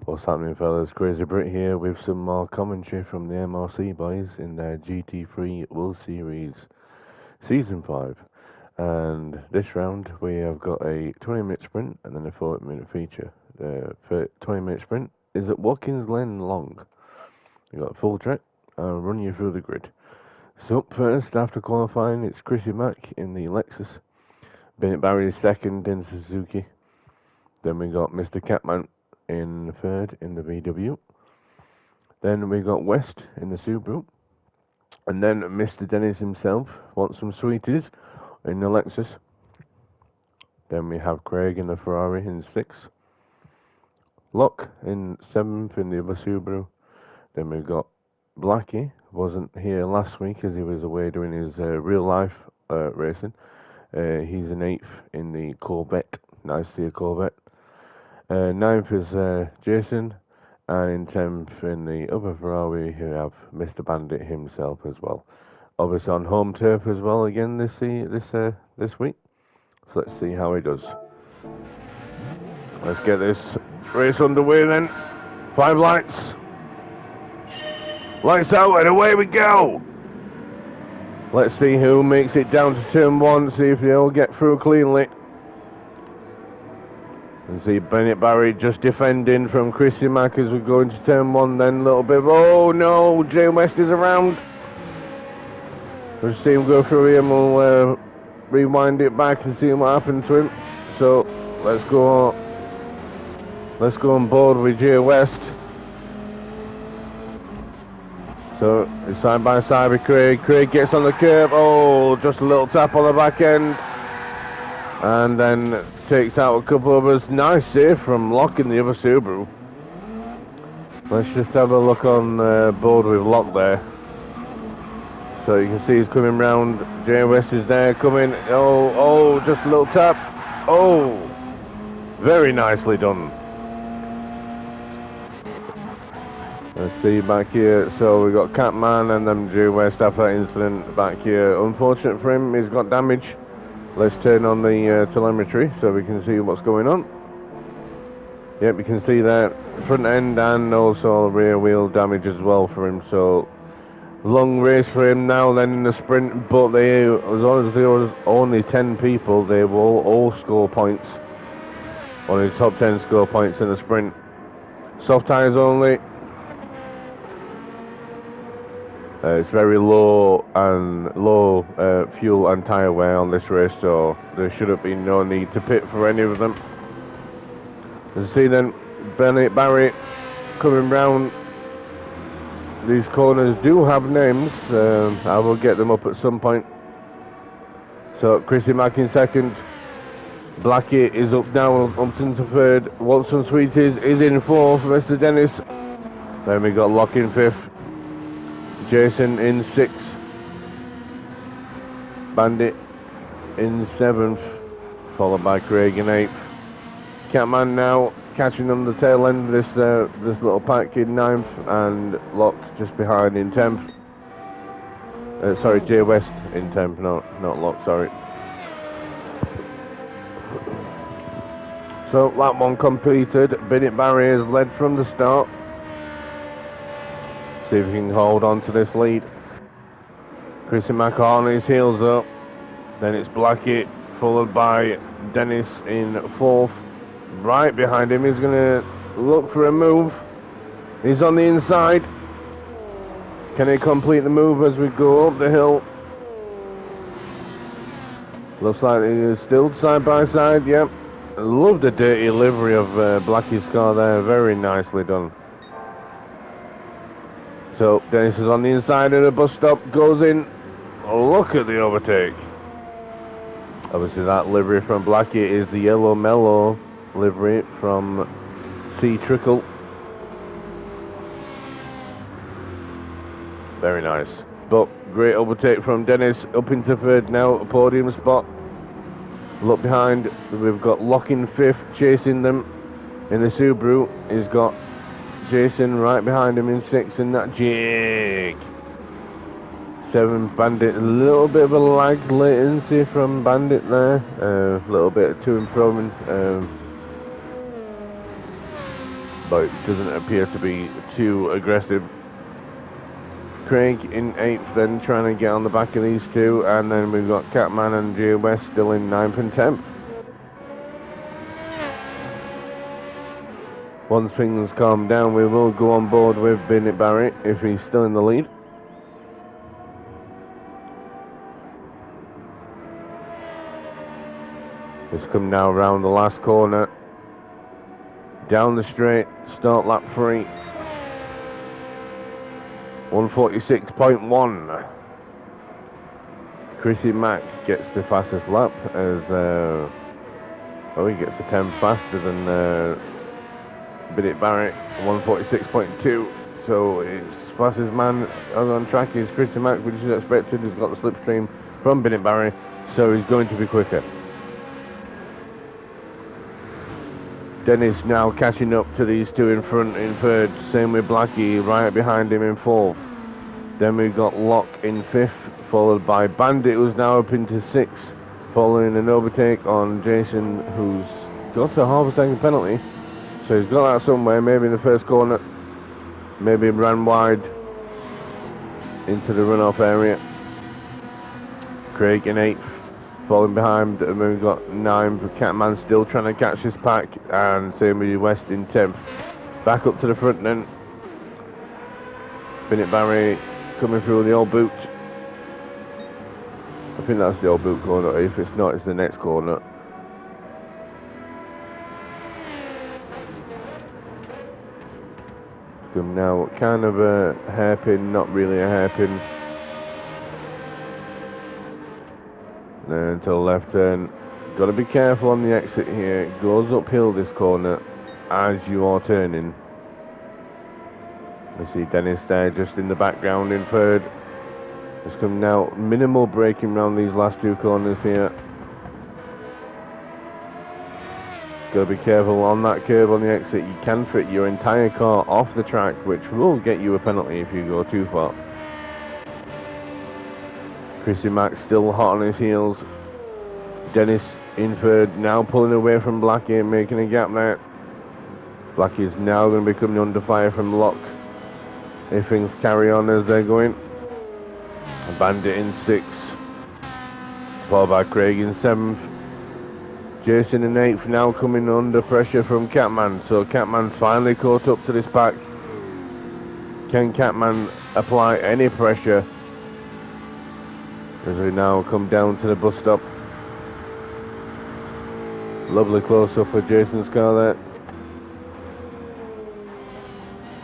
What's happening, fellas? Crazy Brit here with some more commentary from the MRC boys in their GT3 World Series Season 5. And this round we have got a 20-minute sprint and then a 40-minute feature. The 20-minute sprint is at Watkins Glen Long. You got a full track. I'll run you through the grid. So up first after qualifying, it's Chrissy Mack in the Lexus. Bennett Barry is second in Suzuki. Then we got Mr. Catman in third in the VW. Then we got West in the Subaru. And then Mr. Dennis himself wants some sweeties in the Lexus. Then we have Craig in the Ferrari in sixth. Locke in seventh in the other Subaru. Then we've got Blackie, wasn't here last week as he was away doing his real life racing. He's in eighth in the Corvette. Nice to see a Corvette. Ninth is Jason, and in 10th in the other Ferrari, we have Mr. Bandit himself as well. Obviously on home turf as well again this week. So let's see how he does. Let's get this race underway then. 5 lights. Lights out and away we go. Let's see who makes it down to turn 1, see if they all get through cleanly. And see Bennett Barry just defending from Chrissy Mack as we go into turn 1 then a little bit of, oh no, Jay West is around. We'll see him go through here and we'll rewind it back and see what happened to him. So let's go on board with Jay West. So it's side by side with Craig. Craig gets on the curb, oh, just a little tap on the back end. And then takes out a couple of us. Nice save from Locke in the other Subaru. Let's just have a look on board with Locke there. So you can see he's coming round. Jay West is there coming. Oh, just a little tap. Oh, very nicely done. Let's see back here. So we got Catman and then Jay West after that incident back here. Unfortunate for him, he's got damage. Let's turn on the telemetry so we can see what's going on. Yep, you can see that front end and also rear wheel damage as well for him. So long race for him now then in the sprint, but as long as there was only 10 people, they will all score points. Only the top 10 score points in the sprint. Soft tyres only. It's very low fuel and tyre wear on this race, so there should have been no need to pit for any of them. As you see then, Bennett Barry coming round. These corners do have names. I will get them up at some point. So Chrissy Mack in second. Blackie is up now, Upton to third. Watson Sweeties is in fourth. Mr. Dennis. Then we got Locke in fifth. Jason in sixth. Bandit in seventh. Followed by Craig in eighth. Catman now catching on the tail end of this little pack in ninth, and Locke just behind in 10th. Sorry, Jay West in 10th, not Locke, sorry. So that one completed. Bennett Barry has led from the start. See if he can hold on to this lead. Chrissy Mack on his heels up. Then it's Blackie, followed by Dennis in fourth. Right behind him, he's going to look for a move. He's on the inside. Can he complete the move as we go up the hill? Looks like he is still side by side, yep. Love the dirty livery of Blackie's car there, very nicely done. So Dennis is on the inside of the bus stop, goes in. Look at the overtake. Obviously that livery from Blackie is the yellow mellow livery from C Trickle. Very nice. But great overtake from Dennis, up into third now, a podium spot. Look behind, we've got Locke in fifth, chasing them in the Subaru. He's got Jason right behind him in sixth in that jig. 7th Bandit, a little bit of a lag latency from Bandit there. A little bit to and from. but it doesn't appear to be too aggressive. Craig in 8th, then trying to get on the back of these two, and then we've got Catman and Jay West still in 9th and 10th. Once things calm down, we will go on board with Bennett Barry if he's still in the lead. It's come now around the last corner, down the straight, start lap 3. 146.1. Chrissy Mack gets the fastest lap as he gets the 10 faster than Bennett Barrett, 146.2. So it's fastest man on track is Chrissy Mack, which is expected. He's got the slipstream from Bennett Barrett, so he's going to be quicker. Dennis now catching up to these two in front in 3rd. Same with Blackie right behind him in 4th. Then we've got Locke in 5th, followed by Bandit, who's now up into 6th, following an overtake on Jason, who's got a half a second penalty. So he's got that somewhere, maybe in the first corner, maybe ran wide into the runoff area. Craig in 8th, falling behind, and we've got 9th, Catman still trying to catch this pack, and same with West in 10th. Back up to the front then. Bennett Barry coming through the old boot. I think that's the old boot corner. If it's not, it's the next corner. Come now, kind of a hairpin, not really a hairpin. Then to the left turn. Got to be careful on the exit here. It goes uphill this corner as you are turning. I see Dennis there just in the background in 3rd. It's come now, minimal braking around these last 2 corners here. Got to be careful on that curve on the exit. You can fit your entire car off the track, which will get you a penalty if you go too far. Chrissy Mack still hot on his heels. Dennis in 3rd, now pulling away from Blackie and making a gap there. Blackie is now going to be coming under fire from Locke if things carry on as they're going. Bandit in 6th, followed by Craig in 7th. Jason in 8th, now coming under pressure from Catman. So Catman's finally caught up to this pack. Can Catman apply any pressure as we now come down to the bus stop? Lovely close up of Jason's car there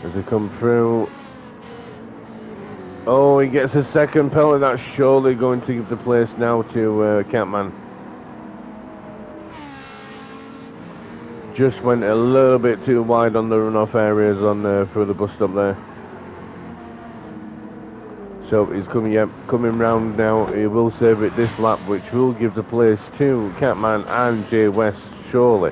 as they come through. Oh, he gets a second penalty. That's surely going to give the place now to Catman. Just went a little bit too wide on the runoff areas on through the bus stop there. So he's coming round now. He will save it this lap, which will give the place to Catman and Jay West surely.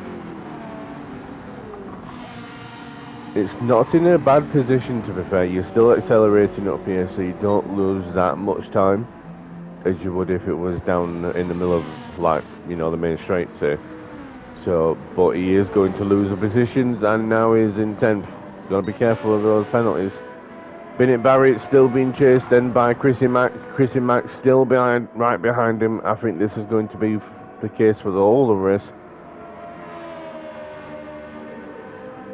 It's not in a bad position, to be fair. You're still accelerating up here, so you don't lose that much time as you would if it was down in the middle of, like, you know, the main straight, say. So, but he is going to lose the positions, and now he's in 10th. Got to be careful of those penalties. Bennett Barrett still being chased then by Chrissy Mack. Chrissy Mack still right behind him. I think this is going to be the case for the whole of the race.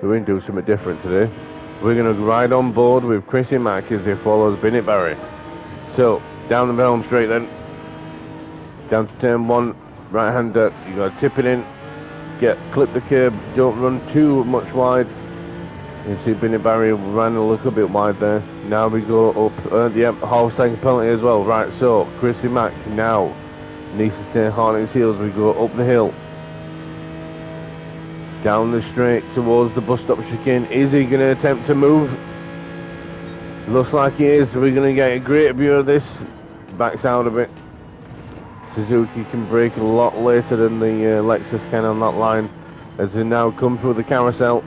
We're going to do something different today. We're going to ride on board with Chrissy Mack as he follows Bennett Barry. So, down the home straight then. Down to turn 1, right hander. You got to tip it in. Clip the curb. Don't run too much wide. You see Bennett Barry ran a little bit wide there. Now we go up. Yep, half second penalty as well. Right, so Chrissy Mack now needs to stay hard on his heels. We go up the hill. Down the straight towards the bus stop chicane. Is he going to attempt to move? Looks like he is. We're going to get a great view of this. Backs out a bit. Suzuki can brake a lot later than the Lexus can on that line as they now come through the carousel.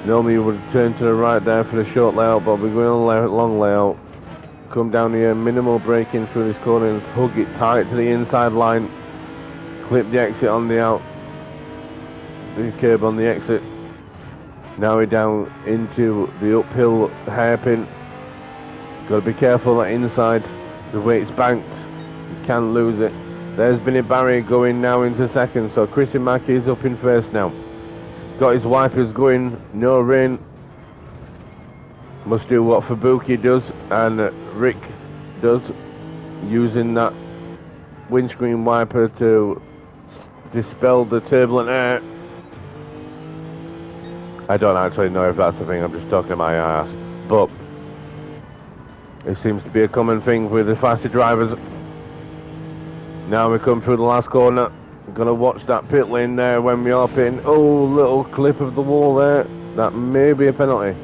Normally you would turn to the right there for the short layout, but we're going on a long layout. Come down here, minimal braking through this corner and hug it tight to the inside line. Clip the exit on the out. the curb on the exit. Now we're down into the uphill hairpin. Got to be careful that inside, the way it's banked, you can't lose it. There's been a barrier going now into second, so Chrissy Mack is up in first now. Got his wipers going, no rain. Must do what Fabuki does and Rick does, using that windscreen wiper to dispel the turbulent air. I don't actually know if that's the thing, I'm just talking to my ass. But it seems to be a common thing with the faster drivers. Now we come through the last corner. Gonna watch that pit lane there when we are pitting. Oh, little clip of the wall there. That may be a penalty.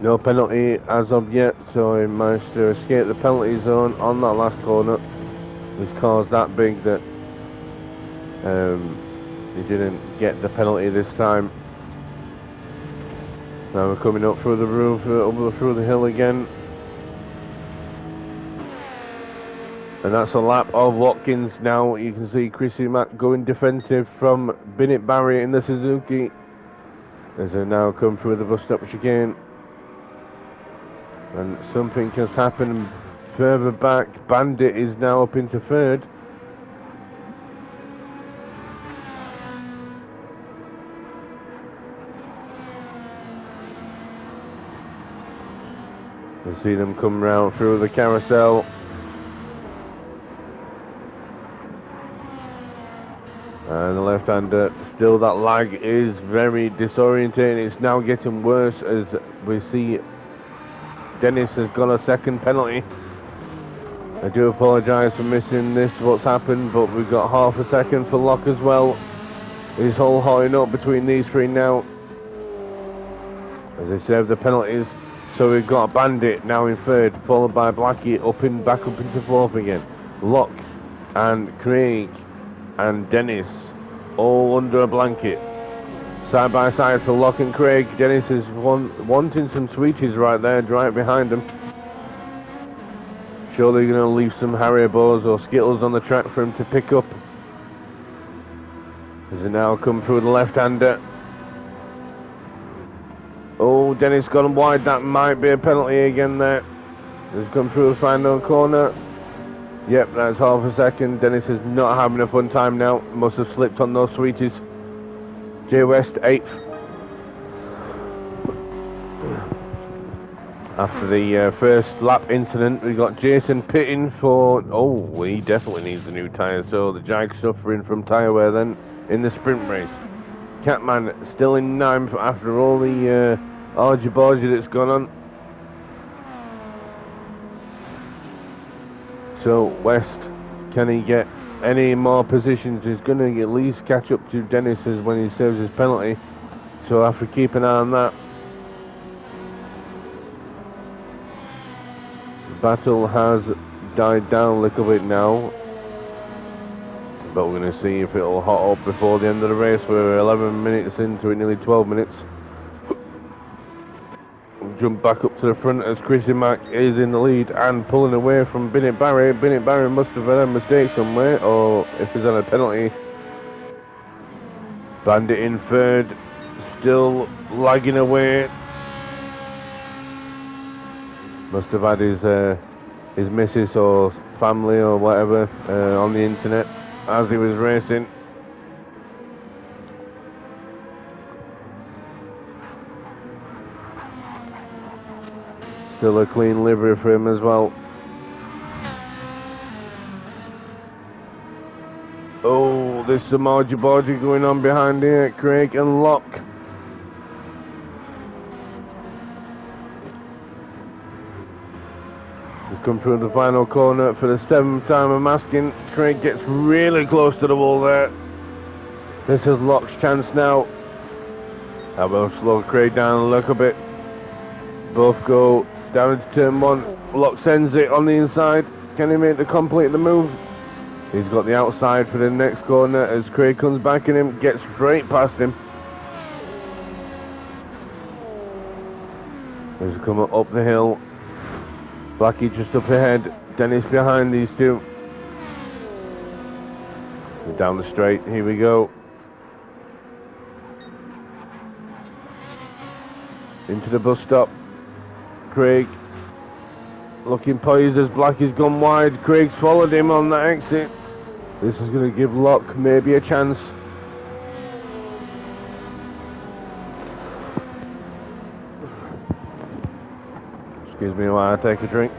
No penalty as of yet, so he managed to escape the penalty zone on that last corner. His car's that big that he didn't get the penalty this time. Now we're coming up through the roof, through the hill again. And that's a lap of Watkins now. You can see Chrissy Mack going defensive from Bennett Barry in the Suzuki. As they now come through the bus stop chicane. And something has happened further back. Bandit is now up into third. You see them come round through the carousel. And the left-hander, still that lag is very disorientating. It's now getting worse as we see Dennis has got a second penalty. I do apologise for missing this, what's happened, but we've got half a second for Locke as well. He's all hotting up between these three now as they serve the penalties. So we've got Bandit now in third, followed by Blackie back up into fourth again. Locke and Craig and Dennis all under a blanket. Side by side for Locke and Craig. Dennis is wanting some sweeties right there, right behind him. Surely going to leave some Haribos or Skittles on the track for him to pick up. As they now come through the left-hander. Oh, Dennis got him wide. That might be a penalty again there. He's come through the final corner. Yep, that's half a second. Dennis is not having a fun time now. Must have slipped on those sweeties. Jay West 8th. After the first lap incident, we got Jason pitting for... Oh, he definitely needs a new tyre. So the Jag suffering from tyre wear then in the sprint race. Catman still in 9th after all the argy-bargy that's gone on. So West, can he get any more positions? He's going to at least catch up to Dennis when he serves his penalty. So I have to keep an eye on that. The battle has died down a little bit now. But we're going to see if it'll hot up before the end of the race. We're 11 minutes into it, nearly 12 minutes. Jump back up to the front as Chrissy Mack is in the lead and pulling away from Bennett Barry. Bennett Barry must have had a mistake somewhere, or if he's on a penalty. Bandit in third, still lagging away. Must have had his missus or family or whatever on the internet as he was racing. Still a clean livery for him as well. Oh, there's some argy-bargy going on behind here. Craig and Locke. We've come through the final corner for the 7th time I'm asking. Craig gets really close to the wall there. This is Locke's chance now. I will slow Craig down a little bit. Both go down into turn 1. Locke sends it on the inside. Can he make complete the move? He's got the outside for the next corner as Craig comes back in him, gets straight past him. He's coming up the hill. Blackie just up ahead. Dennis behind these two. Down the straight. Here we go. Into the bus stop. Craig looking poised as Blackie's gone wide. Craig's followed him on that exit. This is going to give Locke maybe a chance. Excuse me while I take a drink.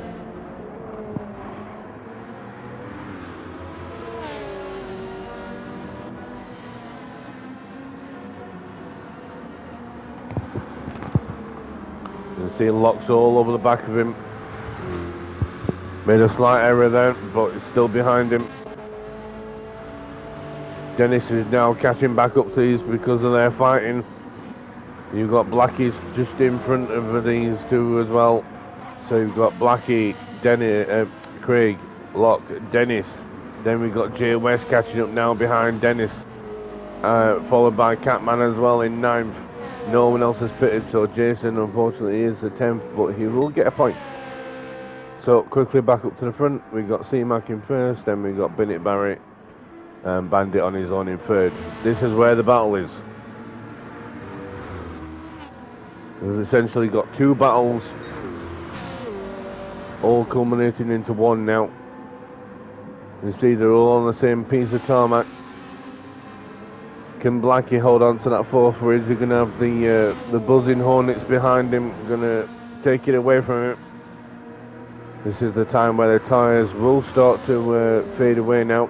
You can see Locke's all over the back of him. Made a slight error there, but it's still behind him. Dennis is now catching back up to these because of their fighting. You've got Blackie just in front of these two as well. So you've got Blackie, Dennis, Craig, Locke, Dennis. Then we've got Jay West catching up now behind Dennis. Followed by Catman as well in 9th. No one else has pitted, so Jason unfortunately is the 10th, but he will get a point. So quickly back up to the front. We've got C-Mac in 1st, then we've got Bennett Barrett and Bandit on his own in 3rd. This is where the battle is. We've essentially got 2 battles, all culminating into one now. You see they're all on the same piece of tarmac. Can Blackie hold on to that 4th, or is he going to have the buzzing Hornets behind him, going to take it away from him? This is the time where the tyres will start to fade away now.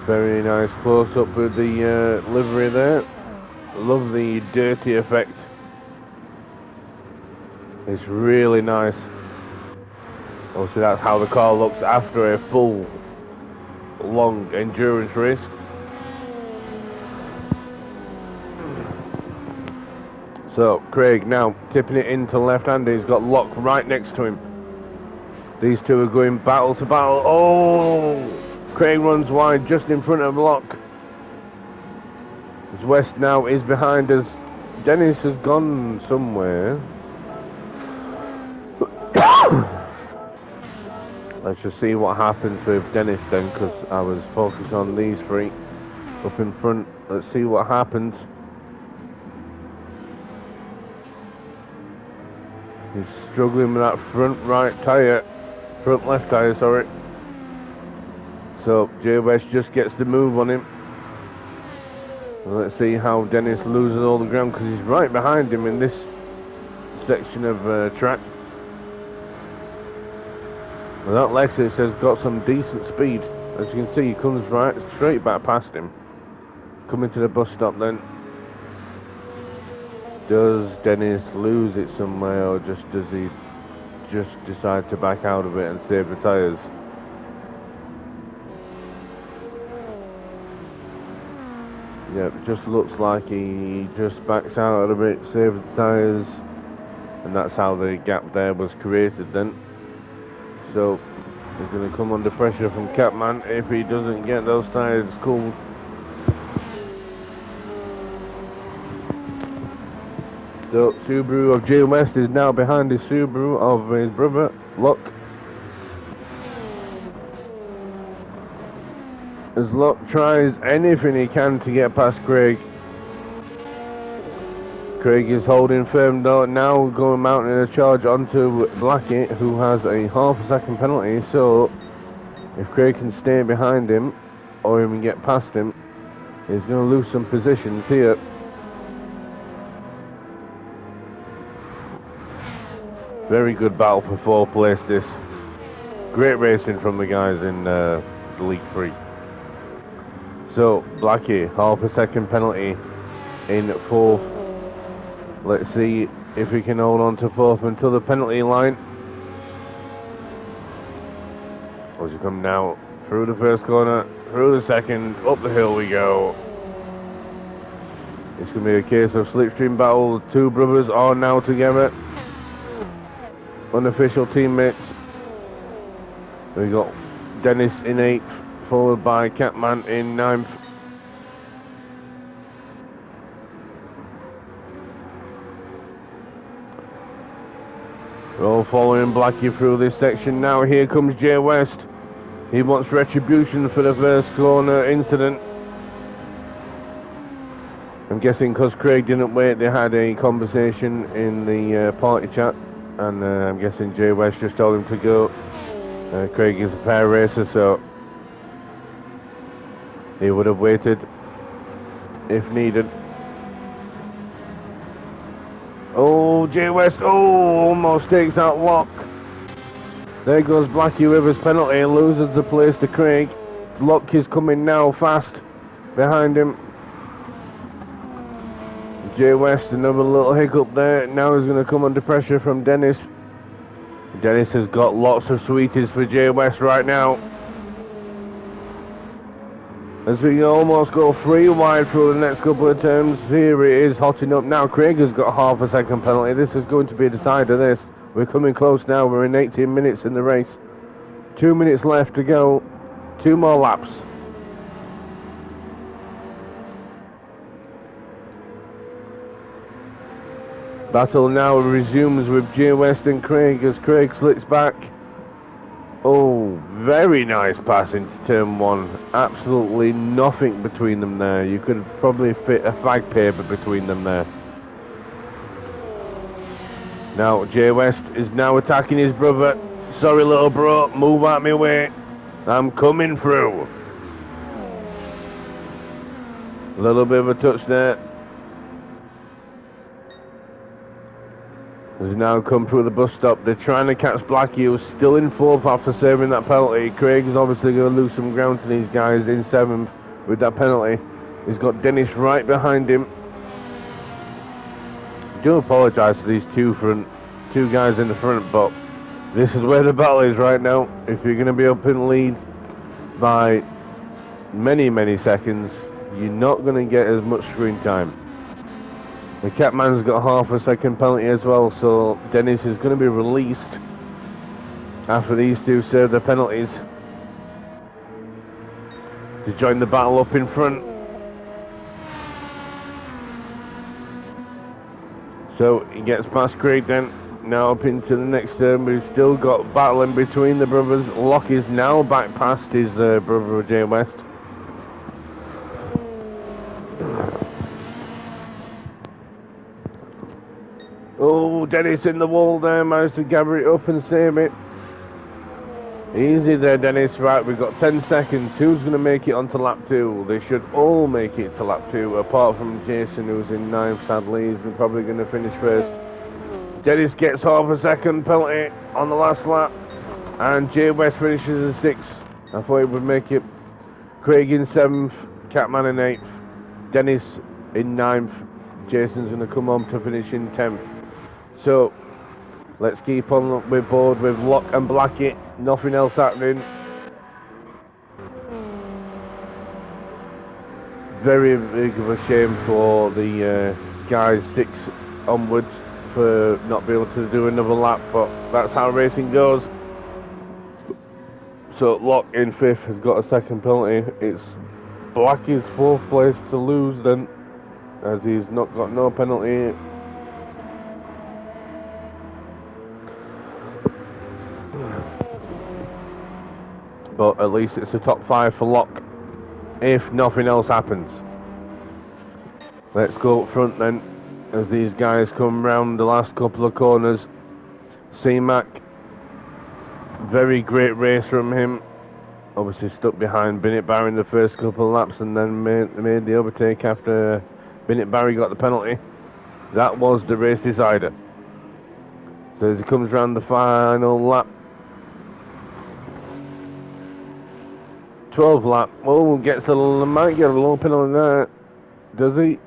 Very nice close up with the livery there. Love the dirty effect. It's really nice. Obviously that's how the car looks after a full, long endurance race. So Craig now tipping it into left-hander. He's got Locke right next to him. These two are going battle to battle. Oh! Craig runs wide just in front of Locke. As West now is behind us. Dennis has gone somewhere. Let's just see what happens with Dennis then, because I was focused on these 3 up in front. Let's see what happens. He's struggling with that front left tyre, sorry. So Jay West just gets the move on him. And let's see how Dennis loses all the ground, because he's right behind him in this section of track. And that Lexus has got some decent speed. As you can see, he comes right straight back past him. Coming to the bus stop then. Does Dennis lose it somewhere, or does he just decide to back out of it and save the tyres? Yep, just looks like he just backs out of it, saves the tyres, and that's how the gap there was created then. So he's going to come under pressure from Catman if he doesn't get those tyres cooled. So Subaru of Jay West is now behind the Subaru of his brother, Locke. As Locke tries anything he can to get past Craig. Craig is holding firm though, now going mounting a charge onto Blackie, who has a ½ second penalty. So if Craig can stay behind him or even get past him, he's going to lose some positions here. Very good battle for 4th place this. Great racing from the guys in the League 3. So Blackie, ½ second penalty in 4th. Let's see if he can hold on to 4th until the penalty line. As you come now through the first corner, through the second, up the hill we go. It's going to be a case of slipstream battle. The 2 brothers are now together. Unofficial teammates. We got Dennis in 8th, followed by Catman in 9th. We're all following Blackie through this section now. Here comes Jay West. He wants retribution for the first corner incident. I'm guessing because Craig didn't wait, they had a conversation in the party chat, and I'm guessing Jay West just told him to go. Craig is a fair racer, so he would have waited if needed. Oh, Jay West, almost takes out Locke. There goes Blackie with his penalty and loses the place to Craig. Locke is coming now fast behind him. Jay West, another little hiccup there. Now he's going to come under pressure from Dennis. Dennis has got lots of sweeties for Jay West right now. As we almost go 3 wide through the next couple of turns, here it is hotting up now. Craig has got half a second penalty. This is going to be a decider, this. We're coming close now. We're in 18 minutes in the race. 2 minutes left to go. 2 more laps. Battle now resumes with Jay West and Craig as Craig slips back. Oh, very nice pass into turn 1. Absolutely nothing between them there. You could probably fit a fag paper between them there. Now Jay West is now attacking his brother. Sorry little bro, move out my way. I'm coming through. A little bit of a touch there. Has now come through the bus stop. They're trying to catch Blackie, who's still in 4th after serving that penalty. Craig is obviously going to lose some ground to these guys in 7th with that penalty. He's got Dennis right behind him. I do apologise to these two guys in the front, but this is where the battle is right now. If you're going to be up in lead by many seconds, you're not going to get as much screen time. The Catman's got half a second penalty as well, so Dennis is going to be released after these two serve their penalties to join the battle up in front. So he gets past Craig then, now up into the next turn. We've still got battling between the brothers. Locke is now back past his brother Jay West. Oh, Dennis in the wall there, managed to gather it up and save it. Easy there, Dennis. Right, we've got 10 seconds. Who's going to make it onto lap 2? They should all make it to lap 2, apart from Jason, who's in 9th, sadly. He's probably going to finish first. Dennis gets half a second penalty on the last lap, and Jay West finishes in 6th. I thought he would make it. Craig in 7th, Catman in 8th, Dennis in 9th. Jason's going to come home to finish in 10th. So, let's keep on with board with Locke and Blackie. Nothing else happening. Very big of a shame for the guys 6 onwards for not being able to do another lap, but that's how racing goes. So Locke in 5th has got a second penalty. It's Blackie's 4th place to lose then, as he's not got no penalty. But at least it's a top 5 for Locke, if nothing else happens. Let's go up front then, as these guys come round the last couple of corners. C-Mac, very great race from him. Obviously stuck behind Bennett Barry in the first couple of laps, and then made the overtake after Bennett Barry got the penalty. That was the race decider. So as he comes round the final lap, 12th lap. Oh, might get a little penalty there. Does he?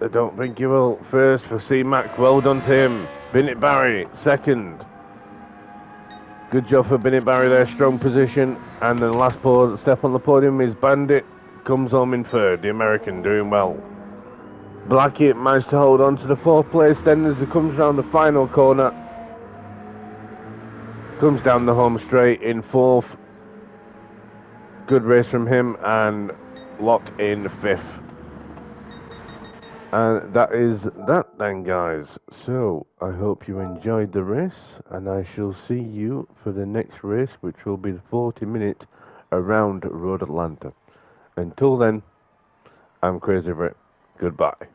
I don't think he will. First for C-Mac. Well done to him. Bennett Barry, 2nd. Good job for Bennett Barry there. Strong position. And then the last step on the podium is Bandit. Comes home in 3rd. The American doing well. Blackie managed to hold on to the 4th place. Then as he comes round the final corner, comes down the home straight in 4th. Good race from him, and Locke in 5th. And that is that then, guys. So I hope you enjoyed the race, and I shall see you for the next race, which will be the 40-minute around Road Atlanta. Until then, I'm Crazy Brit. Goodbye.